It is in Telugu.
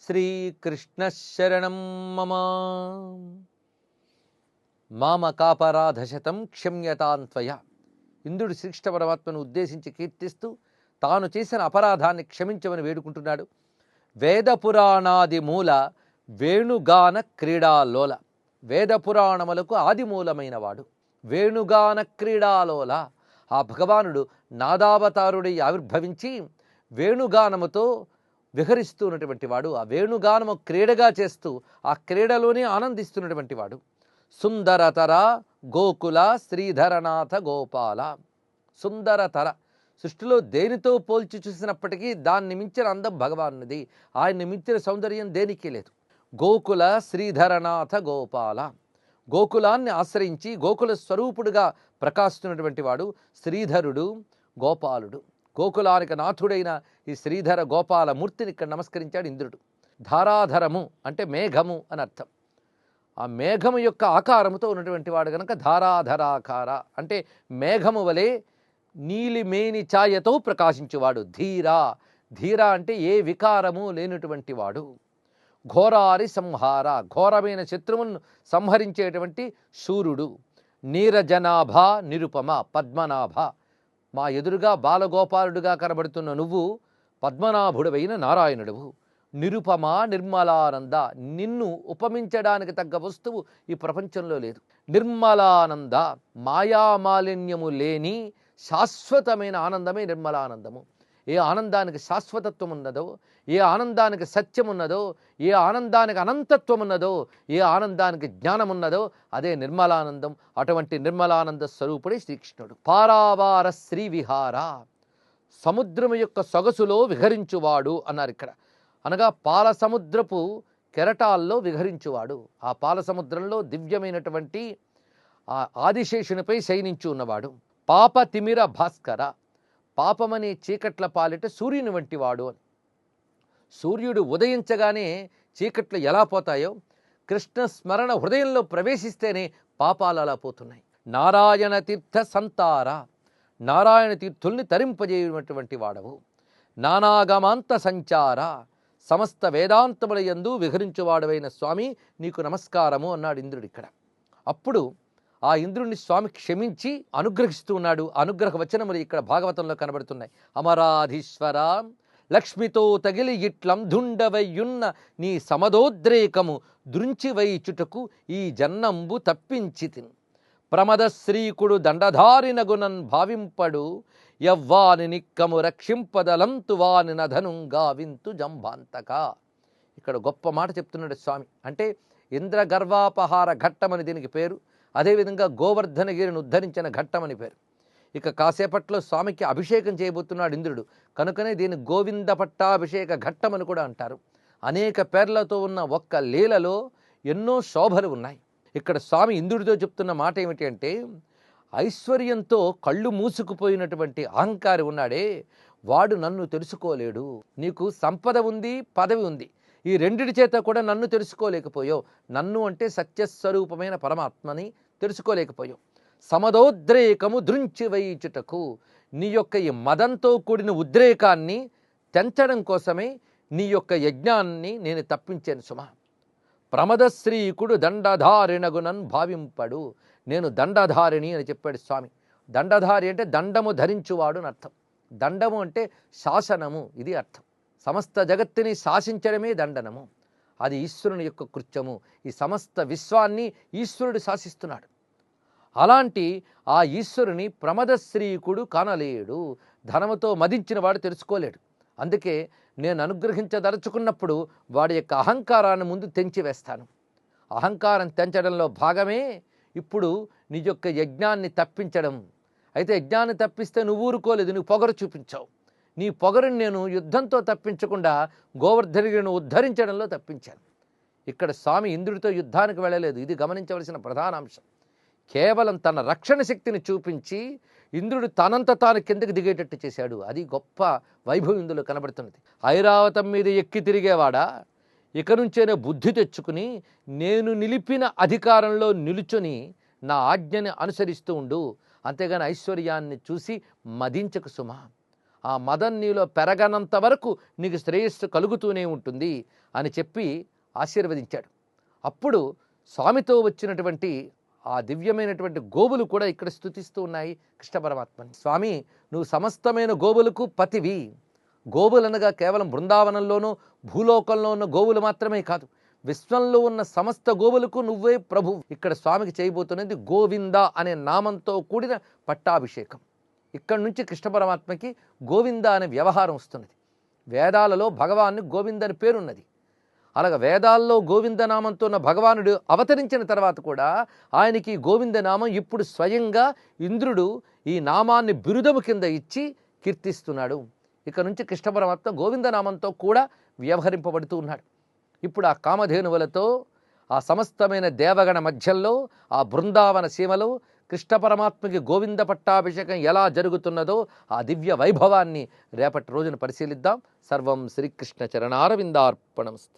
శ్రీకృష్ణ శరణం మమ. మామకాపరాధశతం క్షమ్యతాంత్వయ. ఇంద్రుడు శ్రీకృష్ణ పరమాత్మను ఉద్దేశించి కీర్తిస్తూ తాను చేసిన అపరాధాన్ని క్షమించమని వేడుకుంటున్నాడు. వేద పురాణాది మూల వేణుగాన క్రీడాలోల. వేద పురాణములకు ఆదిమూలమైన వాడు వేణుగాన క్రీడాలోల. ఆ భగవానుడు నాదావతారుడై ఆవిర్భవించి వేణుగానముతో విహరిస్తున్నటువంటి వాడు. ఆ వేణుగానము క్రీడగా చేస్తూ ఆ క్రీడలోనే ఆనందిస్తున్నటువంటి వాడు. సుందరతర గోకుల శ్రీధరనాథ గోపాల. సుందరతర, సృష్టిలో దేనితో పోల్చి చూసినప్పటికీ దాన్ని మించిన అందం భగవానుడిది. ఆయన్ని మించిన సౌందర్యం దేనికి లేదు. గోకుల శ్రీధరనాథ గోపాల. గోకులాన్ని ఆశ్రయించి గోకుల స్వరూపుడుగా ప్రకాశిస్తున్నటువంటి వాడు శ్రీధరుడు గోపాలుడు. గోకులానికి నాథుడైన ఈ శ్రీధర గోపాల మూర్తిని ఇక్కడ నమస్కరించాడు ఇంద్రుడు. ధారాధరము అంటే మేఘము అని అర్థం. ఆ మేఘము యొక్క ఆకారముతో ఉన్నటువంటి వాడు కనుక ధారాధరాకార అంటే మేఘము వలె నీలిమేని ఛాయతో ప్రకాశించేవాడు. ధీరా, ధీరా అంటే ఏ వికారము లేనటువంటి వాడు. ఘోరారి సంహార, ఘోరమైన శత్రువును సంహరించేటువంటి శూరుడు. నీరజనాభ నిరుపమ, పద్మనాభ. మా ఎదురుగా బాలగోపాలుడుగా కనబడుతున్న నువ్వు పద్మనాభుడవైన నారాయణుడువు. నిరుపమ నిర్మలానంద, నిన్ను ఉపమించడానికి తగ్గ వస్తువు ఈ ప్రపంచంలో లేదు. నిర్మలానంద, మాయామాలిన్యము లేని శాశ్వతమైన ఆనందమే నిర్మలానందము. ఏ ఆనందానికి శాశ్వతత్వం ఉన్నదో, ఏ ఆనందానికి సత్యం ఉన్నదో, ఏ ఆనందానికి అనంతత్వం ఉన్నదో, ఏ ఆనందానికి జ్ఞానం ఉన్నదో అదే నిర్మలానందం. అటువంటి నిర్మలానంద స్వరూపుడే శ్రీకృష్ణుడు. పారావార శ్రీ విహార, సముద్రము యొక్క సొగసులో విహరించువాడు అన్నారు ఇక్కడ. అనగా పాల సముద్రపు కెరటాల్లో విహరించువాడు. ఆ పాల సముద్రంలో దివ్యమైనటువంటి ఆ ఆదిశేషునిపై శయనించి ఉన్నవాడు. పాప తిమిర భాస్కర, పాపమనే చీకట్ల పాలిట సూర్యుని వంటి వాడు అని. సూర్యుడు ఉదయించగానే చీకట్లు ఎలా పోతాయో కృష్ణ స్మరణ హృదయంలో ప్రవేశిస్తేనే పాపాలు అలా పోతున్నాయి. నారాయణ తీర్థ సంతార, నారాయణ తీర్థుల్ని తరింపజేయటువంటి వాడవు. నానాగమాంత సంచార, సమస్త వేదాంతముల యందు విహరించువాడవైన స్వామి నీకు నమస్కారము అన్నాడు ఇంద్రుడు ఇక్కడ. అప్పుడు ఆ ఇంద్రుడిని స్వామి క్షమించి అనుగ్రహిస్తూ ఉన్నాడు. అనుగ్రహ వచనములు ఇక్కడ భాగవతంలో కనబడుతున్నాయి. అమరాధీశ్వర లక్ష్మితో తగిలి ఇట్లం ధుండవయ్యున్న నీ సమదోద్రేకము దృంచివైచుటకు ఈ జన్నంబు తప్పించితిన్. ప్రమద శ్రీకుడు దండధారినగునన్ భావింపడు యవ్వాని నిక్కము రక్షింపదలంతు వాని నధనుంగా వింతు జంబాంతక. ఇక్కడ గొప్ప మాట చెప్తున్నాడు స్వామి. అంటే ఇంద్ర గర్వాపహార ఘట్టమని దీనికి పేరు. అదేవిధంగా గోవర్ధనగిరిని ఉద్ధరించిన ఘట్టమని పేరు. ఇక కాసేపట్లో స్వామికి అభిషేకం చేయబోతున్నాడు ఇంద్రుడు. కనుకనే దీన్ని గోవింద పట్టాభిషేక ఘట్టమని కూడా అంటారు. అనేక పేర్లతో ఉన్న ఒక్క లీలలో ఎన్నో శోభలు ఉన్నాయి. ఇక్కడ స్వామి ఇంద్రుడితో చెప్తున్న మాట ఏమిటి అంటే, ఐశ్వర్యంతో కళ్ళు మూసుకుపోయినటువంటి అహంకారి ఉన్నాడే వాడు నన్ను తెలుసుకోలేడు. నీకు సంపద ఉంది, పదవి ఉంది, ఈ రెండిటి చేత కూడా నన్ను తెలుసుకోలేకపోయావు. నన్ను అంటే సత్యస్వరూపమైన పరమాత్మని తెలుసుకోలేకపోయావు. సమదోద్రేకము దృంచివైచుటకు, నీ యొక్క ఈ మదంతో కూడిన ఉద్రేకాన్ని తెంచడం కోసమే నీ యొక్క యజ్ఞాన్ని నేను తప్పించాను సుమా. ప్రమదశ్రీకుడు దండధారిణగునన్ భావింపడు. నేను దండధారిణి అని చెప్పాడు స్వామి. దండధారి అంటే దండము ధరించువాడు అని అర్థం. దండము అంటే శాసనము, ఇది అర్థం. సమస్త జగత్తుని శాసించడమే దండనము. అది ఈశ్వరుని యొక్క కృత్యము. ఈ సమస్త విశ్వాన్ని ఈశ్వరుడు శాసిస్తున్నాడు. అలాంటి ఆ ఈశ్వరుని ప్రమదశ్రీకుడు కానలేడు. ధనముతో మదించిన వాడు తెలుసుకోలేడు. అందుకే నేను అనుగ్రహించదలుచుకున్నప్పుడు వాడి యొక్క అహంకారాన్ని ముందు తెంచివేస్తాను. అహంకారం తెంచడంలో భాగమే ఇప్పుడు నీ యొక్క యజ్ఞాన్ని తప్పించడం. అయితే యజ్ఞాన్ని తప్పిస్తే నువ్వు ఊరుకోలేదు, నువ్వు పొగరు చూపించావు. నీ పొగరుని నేను యుద్ధంతో తప్పించకుండా గోవర్ధనగిరిని ఉద్ధరించడంలో తప్పించాను. ఇక్కడ స్వామి ఇంద్రుడితో యుద్ధానికి వెళ్ళలేదు. ఇది గమనించవలసిన ప్రధాన అంశం. కేవలం తన రక్షణ శక్తిని చూపించి ఇంద్రుడు తనంత తాను కిందకి దిగేటట్టు చేశాడు. అది గొప్ప వైభవం ఇందులో కనబడుతున్నది. ఐరావతం మీద ఎక్కి తిరిగేవాడా, ఇక నుంచేనే బుద్ధి తెచ్చుకుని నేను నిలిపిన అధికారంలో నిలుచుని నా ఆజ్ఞని అనుసరిస్తూ ఉండు. అంతేగాని ఐశ్వర్యాన్ని చూసి మదించకు సుమా. ఆ మదం నీలో పెరగనంత వరకు నీకు శ్రేయస్సు కలుగుతూనే ఉంటుంది అని చెప్పి ఆశీర్వదించాడు. అప్పుడు స్వామితో వచ్చినటువంటి ఆ దివ్యమైనటువంటి గోవులు కూడా ఇక్కడ స్తుతిస్తూ ఉన్నాయి కృష్ణ పరమాత్మని. స్వామి, నువ్వు సమస్తమైన గోవులకు పతివి. గోవులనగా కేవలం బృందావనంలోనూ భూలోకంలో ఉన్న గోవులు మాత్రమే కాదు, విశ్వంలో ఉన్న సమస్త గోవులకు నువ్వే ప్రభు. ఇక్కడ స్వామికి చేయబోతున్నది గోవింద అనే నామంతో కూడిన పట్టాభిషేకం. ఇక్కడి నుంచి కృష్ణ పరమాత్మకి గోవింద అనే వ్యవహారం వస్తున్నది. వేదాలలో భగవాన్ని గోవింద అని పేరున్నది. అలాగే వేదాల్లో గోవిందనామంతో ఉన్న భగవానుడు అవతరించిన తర్వాత కూడా ఆయనకి గోవిందనామం ఇప్పుడు స్వయంగా ఇంద్రుడు ఈ నామాన్ని బిరుదము కింద ఇచ్చి కీర్తిస్తున్నాడు. ఇక నుంచి కృష్ణ పరమాత్మ గోవిందనామంతో కూడా వ్యవహరింపబడుతూ ఉన్నాడు. ఇప్పుడు ఆ కామధేనువులతో ఆ సమస్తమైన దేవగణ మధ్యలో ఆ బృందావన సీమలో కృష్ణ పరమాత్మకి గోవింద పట్టాభిషేకం ఎలా జరుగుతున్నదో ఆ దివ్య వైభవాన్ని రేపటి రోజున పరిశీలిద్దాం. సర్వం శ్రీకృష్ణ చరణారవిందార్పణమస్తు.